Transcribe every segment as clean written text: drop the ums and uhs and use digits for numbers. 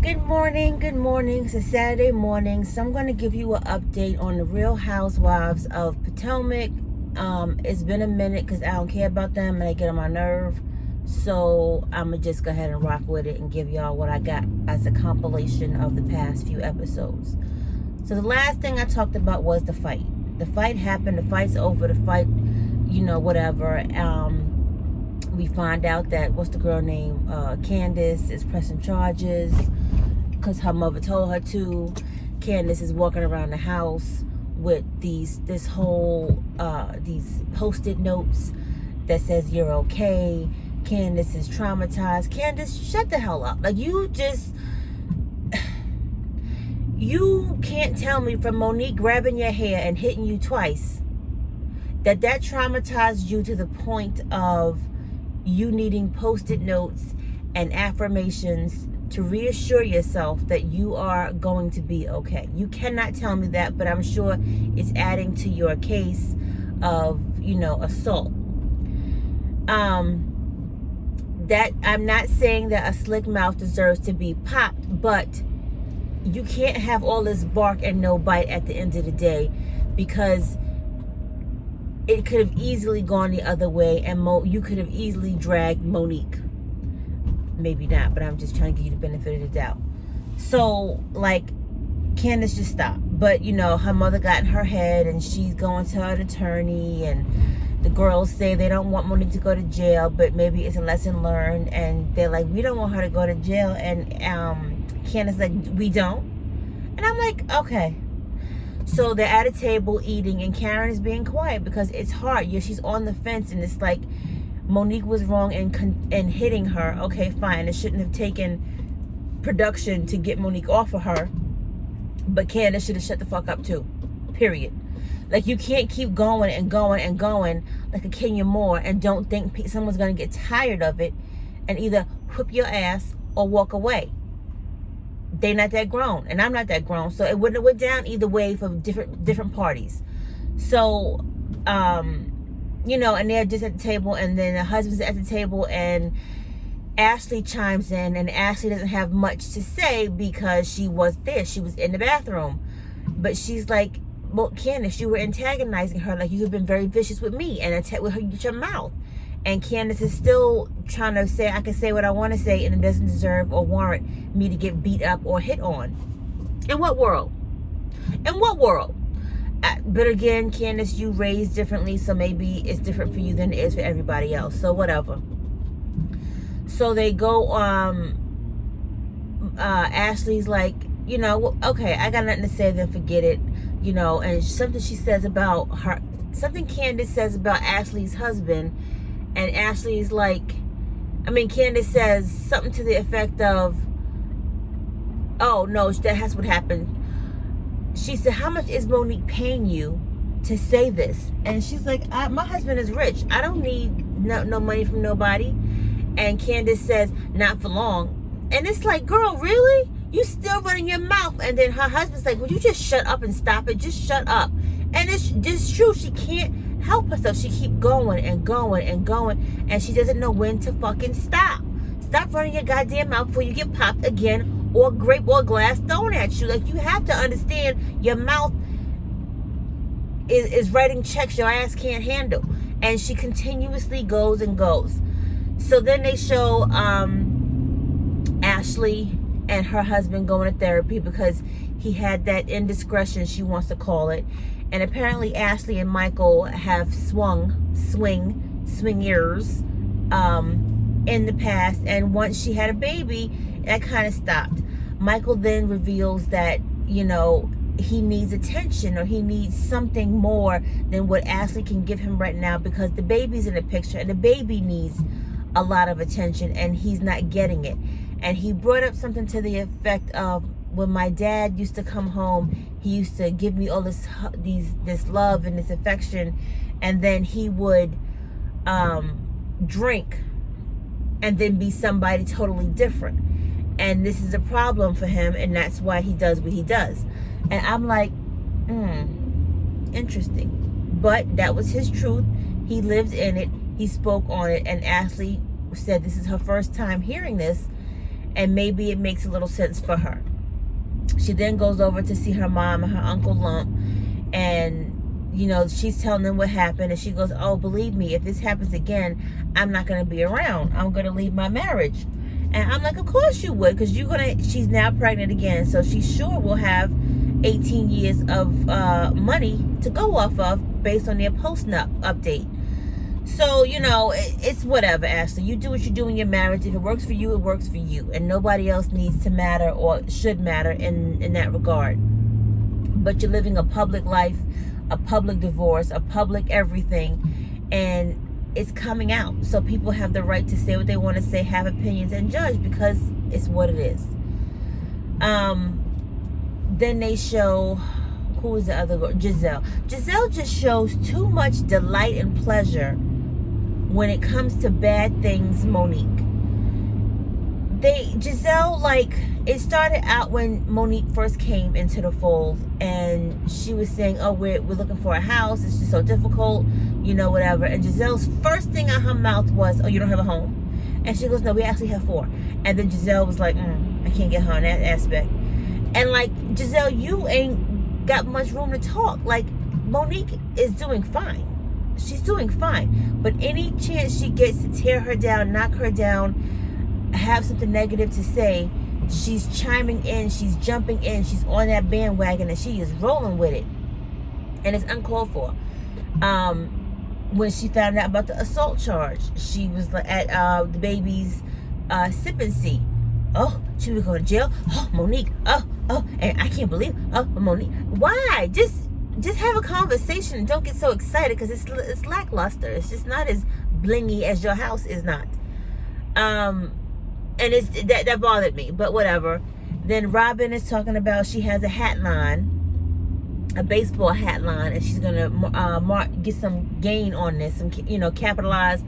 Good morning, good morning. It's a Saturday morning, so I'm going to give you an update on the Real Housewives of Potomac. It's been a minute because I don't care about them and they get on my nerve. So I'm going to just go ahead and rock with it and give y'all what I got as a compilation of the past few episodes. So the last thing I talked about was the fight. The fight happened, the fight's over, the fight, whatever. We find out that, what's the girl name? Candace is pressing charges because her mother told her to. Candace is walking around the house with these post-it notes that says you're okay. Candace is traumatized. Candace, shut the hell up. Like, you can't tell me from Monique grabbing your hair and hitting you twice that traumatized you to the point of you needing post-it notes and affirmations to reassure yourself that you are going to be okay. You cannot tell me that, but I'm sure it's adding to your case of, assault. That I'm not saying that a slick mouth deserves to be popped, but you can't have all this bark and no bite at the end of the day, because it could have easily gone the other way, and you could have easily dragged Monique. Maybe not, but I'm just trying to give you the benefit of the doubt. So, Candace just stopped. But, her mother got in her head, and she's going to an attorney, and the girls say they don't want Monique to go to jail, but maybe it's a lesson learned, and they're like, we don't want her to go to jail, and Candace like, we don't? And I'm like, okay. So they're at a table eating, and Karen is being quiet because it's hard. She's on the fence, and it's like Monique was wrong in hitting her. Okay, fine. It shouldn't have taken production to get Monique off of her, but Candace should have shut the fuck up too. Period. Like, you can't keep going and going and going like a Kenya Moore and don't think someone's gonna get tired of it and either whip your ass or walk away. They're not that grown, and I'm not that grown, so it wouldn't have went down either way for different parties. So, and they're just at the table, and then the husband's at the table, and Ashley chimes in, and Ashley doesn't have much to say because she was there. She was in the bathroom, but she's like, well, Candace, you were antagonizing her, like you have been very vicious with me and with her, with your mouth. And Candace is still trying to say, I can say what I want to say, and it doesn't deserve or warrant me to get beat up or hit on. In what world? In what world? But again, Candace, you raised differently, so maybe it's different for you than it is for everybody else. So whatever. So they go, Ashley's like, okay, I got nothing to say, then forget it. And something she says about her, something Candace says about Ashley's husband. And Ashley's like, Candace says something to the effect of, oh, no, that's what happened. She said, how much is Monique paying you to say this? And she's like, my husband is rich. I don't need no money from nobody. And Candace says, not for long. And it's like, girl, really? You still running your mouth? And then her husband's like, would you just shut up and stop it? Just shut up. And it's true. She can't help herself. She keep going and going and going, and she doesn't know when to fucking stop. Stop running your goddamn mouth before you get popped again, or grape or glass thrown at you. Like, you have to understand, your mouth is writing checks your ass can't handle. And she continuously goes and goes. So then they show Ashley and her husband going to therapy because he had that indiscretion, she wants to call it. And apparently Ashley and Michael have swingers in the past. And once she had a baby, that kind of stopped. Michael then reveals that, he needs attention, or he needs something more than what Ashley can give him right now, because the baby's in the picture and the baby needs a lot of attention and he's not getting it. And he brought up something to the effect of, when my dad used to come home, he used to give me all this love and this affection, and then he would drink and then be somebody totally different. And this is a problem for him, and that's why he does what he does. And I'm like, interesting. But that was his truth. He lived in it. He spoke on it. And Ashley said this is her first time hearing this. and maybe it makes a little sense for her. She then goes over to see her mom and her Uncle Lump, and she's telling them what happened, and she goes, oh, believe me, if this happens again, I'm not going to be around. I'm going to leave my marriage. And I'm like, of course you would, because she's now pregnant again, so she sure will have 18 years of money to go off of based on their post-nup update. So, it's whatever, Ashley. You do what you do in your marriage. If it works for you, it works for you. And nobody else needs to matter or should matter in that regard. But you're living a public life, a public divorce, a public everything. And it's coming out. So people have the right to say what they want to say, have opinions, and judge, because it's what it is. Then they show, who is the other girl? Giselle. Giselle just shows too much delight and pleasure when it comes to bad things, Monique. Giselle, it started out when Monique first came into the fold, and she was saying, oh, we're looking for a house, it's just so difficult, whatever. And Giselle's first thing out her mouth was, oh, you don't have a home? And she goes, no, we actually have 4. And then Giselle was like, I can't get her on that aspect. And Giselle, you ain't got much room to talk. Monique is doing fine. She's doing fine. But any chance she gets to tear her down, knock her down, have something negative to say, she's chiming in, she's jumping in, she's on that bandwagon, and she is rolling with it. And it's uncalled for. When she found out about the assault charge, she was at the baby's sip and see. Oh, she was going to jail. Oh, Monique. Oh, and I can't believe. Oh, Monique. Why? Just have a conversation and don't get so excited, because it's lackluster. It's just not as blingy as your house is not. And it's that bothered me, but whatever. Then Robin is talking about she has a hat line, a baseball hat line, and she's gonna get some gain on this, some capitalize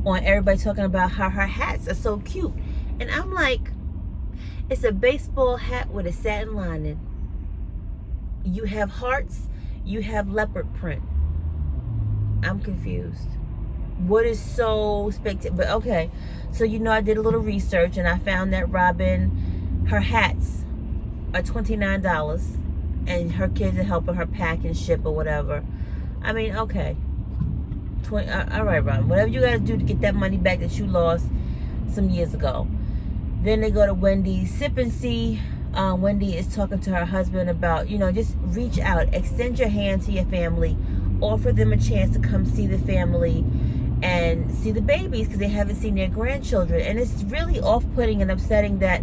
on everybody talking about how her hats are so cute. And I'm like, it's a baseball hat with a satin lining. You have hearts, you have leopard print. I'm confused. What is so spectacular? But okay, so I did a little research, and I found that Robin, her hats are $29, and her kids are helping her pack and ship or whatever. I mean, okay, all right, Robin, whatever you gotta do to get that money back that you lost some years ago. Then they go to Wendy's sip and see. Wendy is talking to her husband about, just reach out, extend your hand to your family, offer them a chance to come see the family and see the babies, because they haven't seen their grandchildren. And it's really off-putting and upsetting that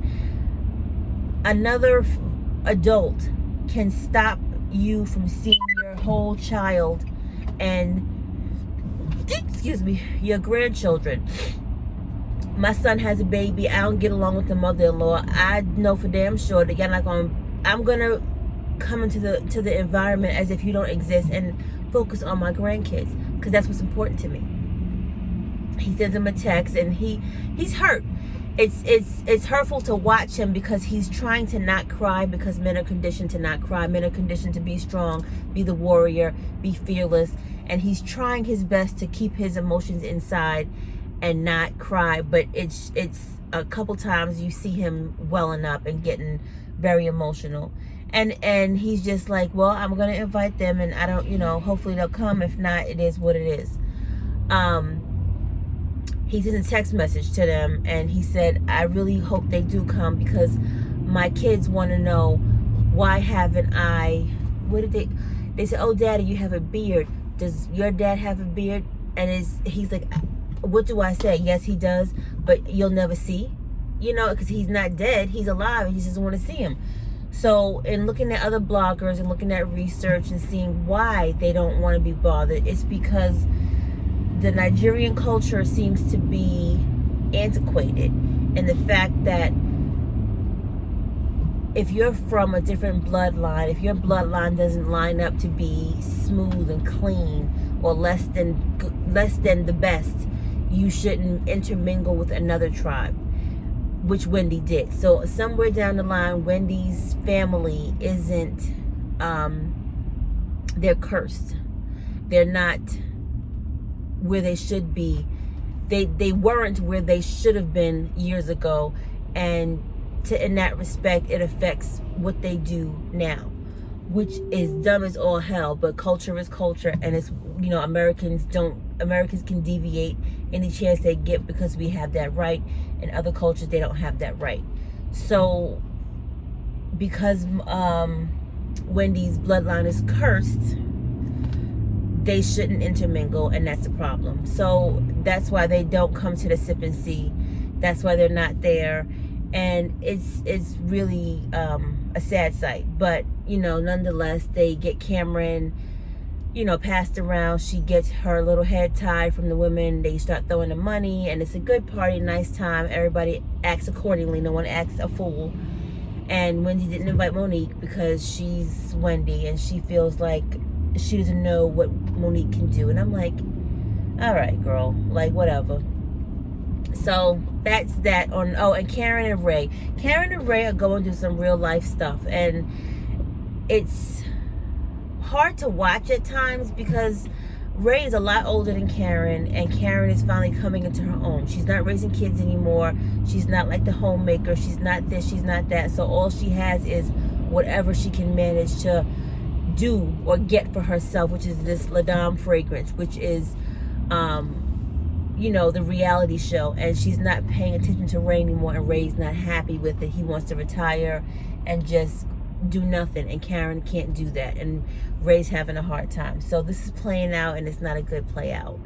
another adult can stop you from seeing your whole child and, your grandchildren. My son has a baby. I don't get along with the mother-in-law. I know for damn sure that y'all not I'm gonna come into the environment as if you don't exist and focus on my grandkids, because that's what's important to me. He sends him a text, and he's hurt. It's hurtful to watch him, because he's trying to not cry, because men are conditioned to not cry. Men are conditioned to be strong, be the warrior, be fearless, and he's trying his best to keep his emotions inside and not cry. But it's a couple times you see him welling up and getting very emotional, and he's just like, well, I'm gonna invite them, and I don't, hopefully they'll come. If not, it is what it is. He sent a text message to them, and he said, I really hope they do come, because my kids want to know, why haven't I, they said, oh, Daddy, you have a beard. Does your dad have a beard? And he's like, what do I say? Yes, he does, but you'll never see, because he's not dead. He's alive, and he just doesn't want to see him. So in looking at other bloggers and looking at research and seeing why they don't want to be bothered, it's because the Nigerian culture seems to be antiquated, and the fact that if you're from a different bloodline, if your bloodline doesn't line up to be smooth and clean, or less than the best, you shouldn't intermingle with another tribe, which Wendy did. So somewhere down the line, Wendy's family isn't, they're cursed. They're not where they should be. They weren't where they should have been years ago, and in that respect, it affects what they do now, which is dumb as all hell. But culture is culture, and it's, you know, Americans can deviate any chance they get because we have that right. In other cultures, they don't have that right. So because Wendy's bloodline is cursed, they shouldn't intermingle, and that's a problem. So that's why they don't come to the sip and see. That's why they're not there, and it's really a sad sight. But you know, nonetheless, they get Cameron, you know, passed around. She gets her little head tied from the women. They start throwing the money, and it's a good party, nice time. Everybody acts accordingly. No one acts a fool. And Wendy didn't invite Monique because she's Wendy, and she feels like she doesn't know what Monique can do. And I'm like, all right, girl, like, whatever. So that's that on. Oh, and Karen and Ray are going through some real life stuff, and it's hard to watch at times because Ray is a lot older than Karen, and Karen is finally coming into her own. She's not raising kids anymore. She's not like the homemaker. She's not this, she's not that. So all she has is whatever she can manage to do or get for herself, which is this La Dame fragrance, which is you know, the reality show. And she's not paying attention to Ray anymore, and Ray's not happy with it. He wants to retire and just do nothing, and Karen can't do that, and Ray's having a hard time. So this is playing out, and it's not a good play out.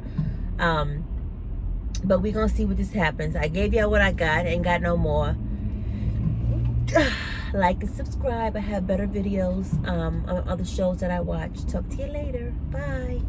But we're gonna see what this happens. I gave y'all what I got, ain't got no more. Like and subscribe. I have better videos on other shows that I watch. Talk to you later. Bye.